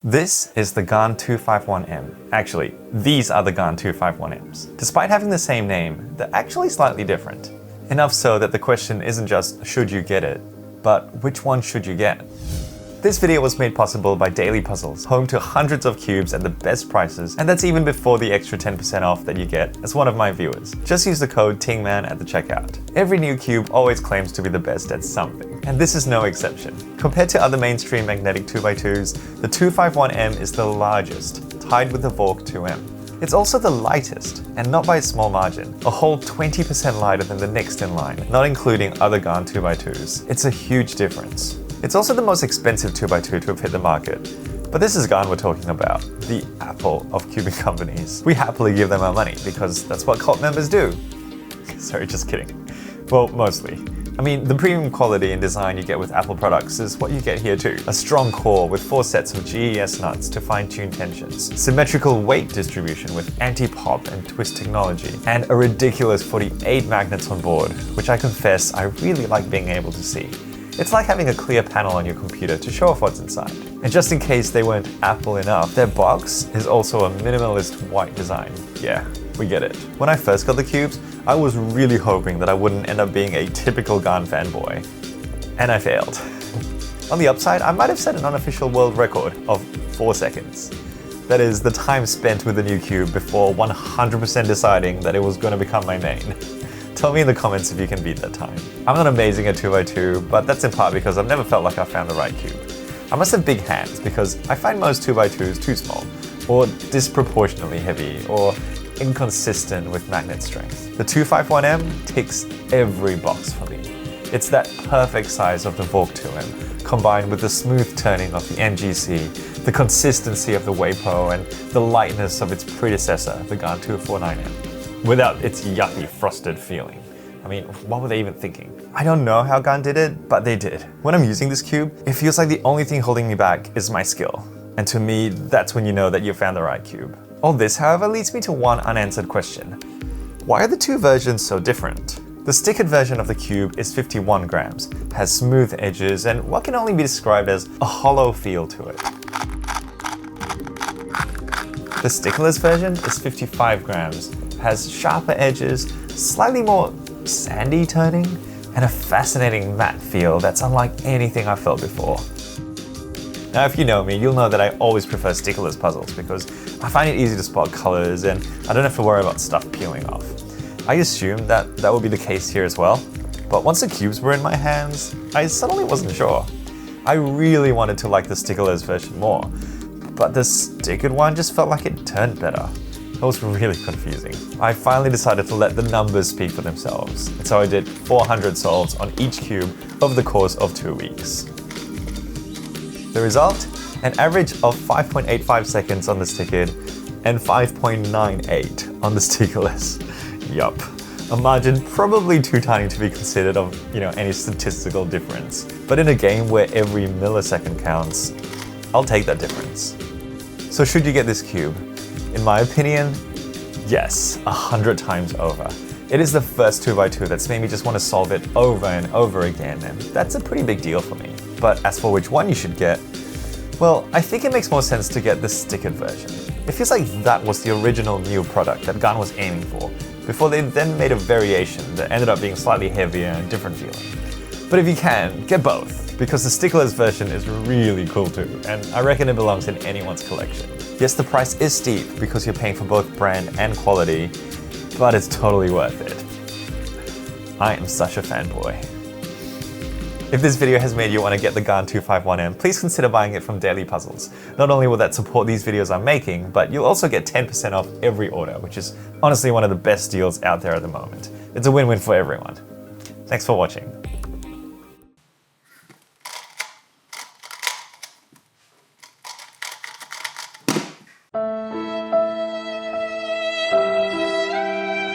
This is the GAN 251M. Actually, these are the GAN 251Ms. Despite having the same name, they're actually slightly different. Enough so that the question isn't just should you get it, but which one should you get? This video was made possible by Daily Puzzles, home to hundreds of cubes at the best prices, and that's even before the extra 10% off that you get as one of my viewers. Just use the code TINGMAN at the checkout. Every new cube always claims to be the best at something, and this is no exception. Compared to other mainstream magnetic 2x2s, the 251M is the largest, tied with the Vork 2M. It's also the lightest, and not by a small margin, a whole 20% lighter than the next in line, not including other GAN 2x2s. It's a huge difference. It's also the most expensive 2x2 to have hit the market. But this is GAN we're talking about, the Apple of cubing companies. We happily give them our money because that's what cult members do. Sorry, just kidding. Well, mostly. I mean, the premium quality and design you get with Apple products is what you get here too. A strong core with 4 sets of GES nuts to fine-tune tensions, symmetrical weight distribution with anti-pop and twist technology, and a ridiculous 48 magnets on board, which I confess I really like being able to see. It's like having a clear panel on your computer to show off what's inside. And just in case they weren't Apple enough, their box is also a minimalist white design. Yeah, we get it. When I first got the cubes, I was really hoping that I wouldn't end up being a typical GAN fanboy. And I failed. On the upside, I might have set an unofficial world record of 4 seconds. That is the time spent with the new cube before 100% deciding that it was going to become my main. Tell me in the comments if you can beat that time. I'm not amazing at 2x2, but that's in part because I've never felt like I found the right cube. I must have big hands because I find most 2x2s too small, or disproportionately heavy, or inconsistent with magnet strength. The 251M ticks every box for me. It's that perfect size of the Vork 2M, combined with the smooth turning of the NGC, the consistency of the WAPO, and the lightness of its predecessor, the GAN 249M. Without its yucky frosted feeling. I mean, what were they even thinking? I don't know how GAN did it, but they did. When I'm using this cube, it feels like the only thing holding me back is my skill. And to me, that's when you know that you found the right cube. All this, however, leads me to one unanswered question. Why are the two versions so different? The stickered version of the cube is 51 grams, has smooth edges, and what can only be described as a hollow feel to it. The stickerless version is 55 grams, has sharper edges, slightly more sandy turning, and a fascinating matte feel that's unlike anything I've felt before. Now, if you know me, you'll know that I always prefer stickerless puzzles because I find it easy to spot colors and I don't have to worry about stuff peeling off. I assumed that would be the case here as well, but once the cubes were in my hands, I suddenly wasn't sure. I really wanted to like the stickerless version more, but the stickered one just felt like it turned better. It was really confusing. I finally decided to let the numbers speak for themselves, and so I did 400 solves on each cube over the course of 2 weeks. The result? An average of 5.85 seconds on the stickered and 5.98 on the stickerless. Yup. A margin probably too tiny to be considered of, any statistical difference. But in a game where every millisecond counts, I'll take that difference. So should you get this cube? In my opinion, yes, 100 times over. It is the first 2x2 that's made me just want to solve it over and over again, and that's a pretty big deal for me. But as for which one you should get, well, I think it makes more sense to get the stickered version. It feels like that was the original new product that GAN was aiming for, before they then made a variation that ended up being slightly heavier and different feeling. But if you can, get both, because the stickerless version is really cool too, and I reckon it belongs in anyone's collection. Yes, the price is steep because you're paying for both brand and quality, but it's totally worth it. I am such a fanboy. If this video has made you want to get the GAN 251M, please consider buying it from Daily Puzzles. Not only will that support these videos I'm making, but you'll also get 10% off every order, which is honestly one of the best deals out there at the moment. It's a win-win for everyone. Thanks for watching.